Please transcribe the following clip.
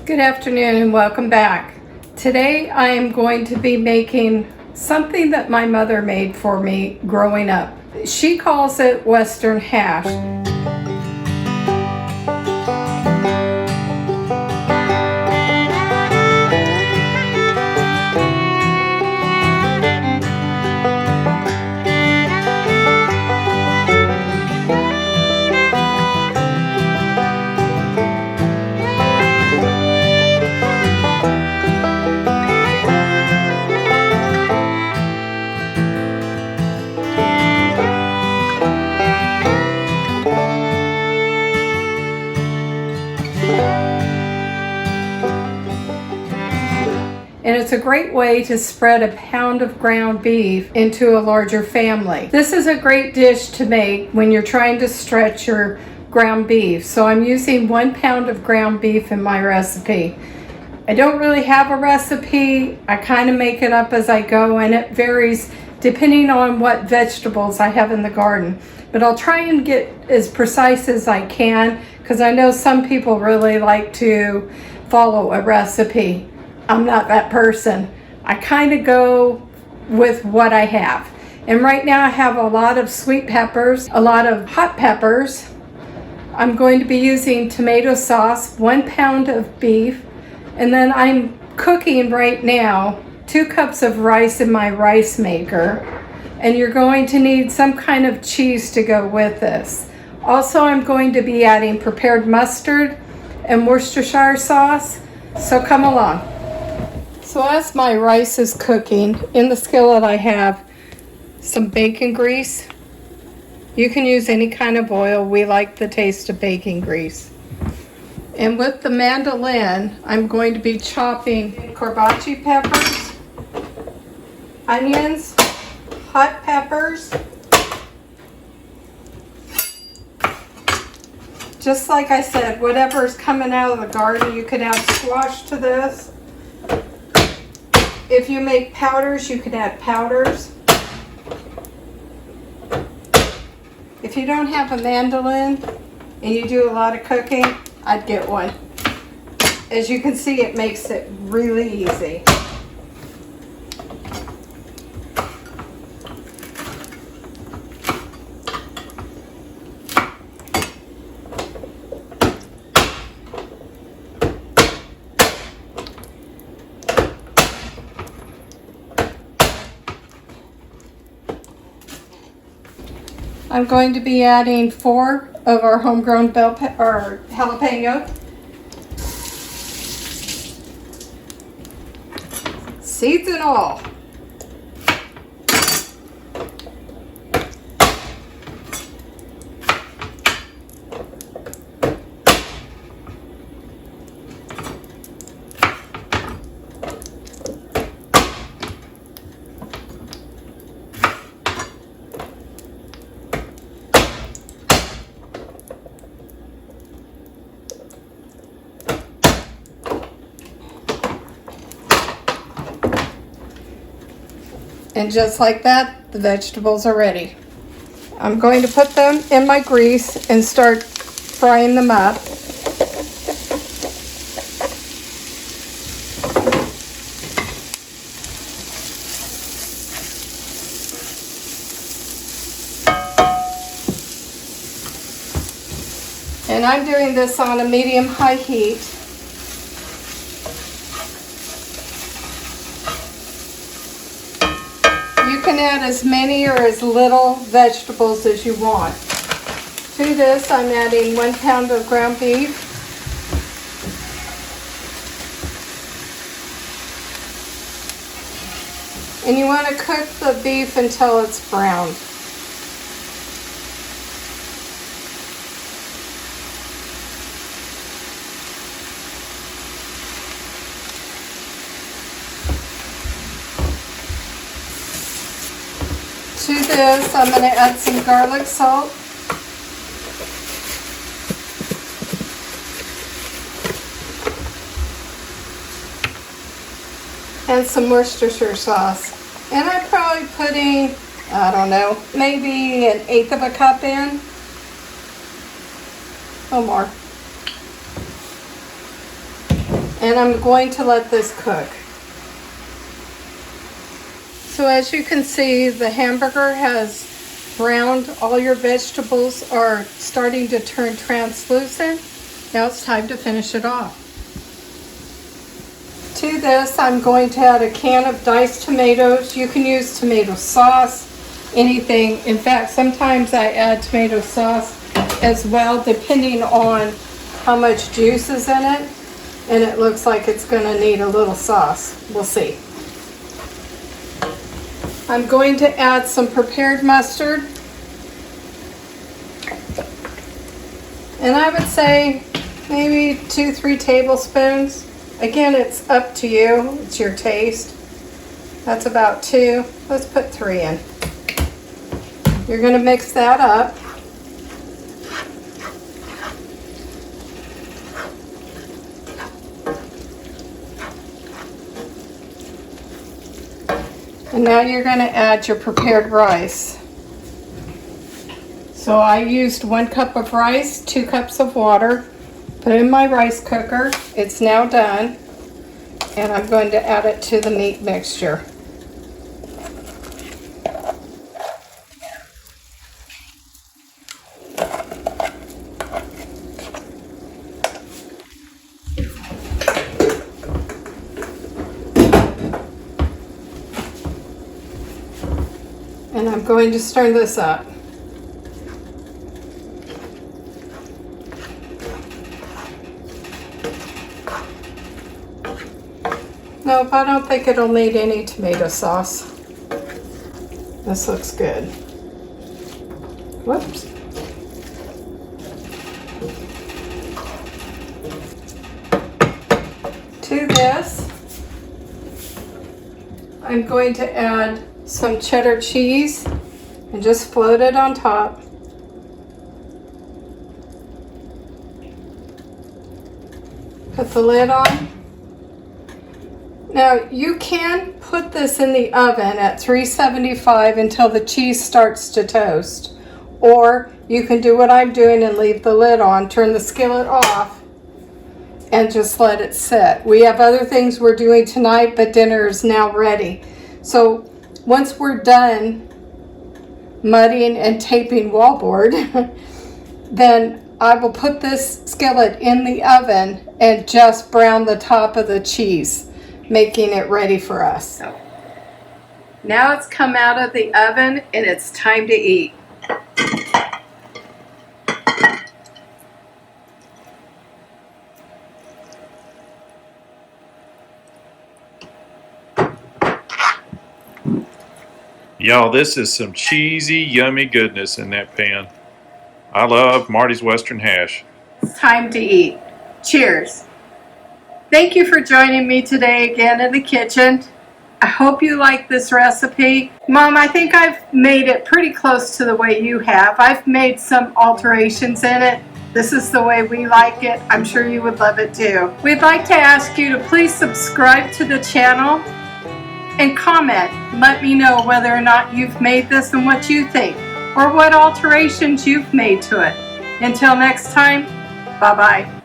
Good afternoon and welcome back. Today I am going to be making something that my mother made for me growing up. She calls it Western hash. And it's a great way to spread a pound of ground beef into a larger family. This is a great dish to make when you're trying to stretch your ground beef. So I'm using 1 pound of ground beef in my recipe. I don't really have a recipe. I kind of make it up as I go, and it varies depending on what vegetables I have in the garden. But I'll try and get as precise as I can because I know some people really like to follow a recipe. I'm not that person. I kind of go with what I have. And right now I have a lot of sweet peppers, a lot of hot peppers. I'm going to be using tomato sauce, 1 pound of beef, and then I'm cooking right now 2 cups of rice in my rice maker. And you're going to need some kind of cheese to go with this. Also, I'm going to be adding prepared mustard and Worcestershire sauce, so come along. So as my rice is cooking, in the skillet I have some bacon grease. You can use any kind of oil. We like the taste of bacon grease. And with the mandolin, I'm going to be chopping corbaci peppers, onions, hot peppers. Just like I said, whatever's coming out of the garden, you could add squash to this. If you make powders, you can add powders. If you don't have a mandolin and you do a lot of cooking, I'd get one. As you can see, it makes it really easy. I'm going to be adding 4 of our homegrown bell or jalapeno. Seeds and all. And just like that, the vegetables are ready. I'm going to put them in my grease and start frying them up. And I'm doing this on a medium-high heat. You can add as many or as little vegetables as you want. To this, I'm adding 1 pound of ground beef. And you want to cook the beef until it's brown. To this, I'm going to add some garlic salt. And some Worcestershire sauce. And I'm probably putting, I don't know, maybe 1/8 of a cup in. A little more. And I'm going to let this cook. So as you can see, the hamburger has browned. All your vegetables are starting to turn translucent. Now it's time to finish it off. To this, I'm going to add a can of diced tomatoes. You can use tomato sauce, anything. In fact, sometimes I add tomato sauce as well, depending on how much juice is in it. And it looks like it's going to need a little sauce. We'll see. I'm going to add some prepared mustard. And I would say maybe 2-3 tablespoons. Again, it's up to you. It's your taste. That's about 2. Let's put 3 in. You're going to mix that up. And now you're going to add your prepared rice. So I used 1 cup of rice, 2 cups of water. Put it in my rice cooker. It's now done. And I'm going to add it to the meat mixture. And I'm going to stir this up. Nope, I don't think it'll need any tomato sauce. This looks good. Whoops. To this, I'm going to add some cheddar cheese and just float it on top. Put the lid on. Now you can put this in the oven at 375 until the cheese starts to toast. Or you can do what I'm doing and leave the lid on, turn the skillet off, and just let it sit. We have other things we're doing tonight, but dinner is now ready. So once we're done mudding and taping wallboard, then I will put this skillet in the oven and just brown the top of the cheese, making it ready for us. Now it's come out of the oven and it's time to eat. Y'all, this is some cheesy, yummy goodness in that pan. I love Marty's Western hash. It's time to eat. Cheers. Thank you for joining me today again in the kitchen. I hope you like this recipe. Mom, I think I've made it pretty close to the way you have. I've made some alterations in it. This is the way we like it. I'm sure you would love it too. We'd like to ask you to please subscribe to the channel and comment. Let me know whether or not you've made this and what you think, or what alterations you've made to it. Until next time, bye-bye.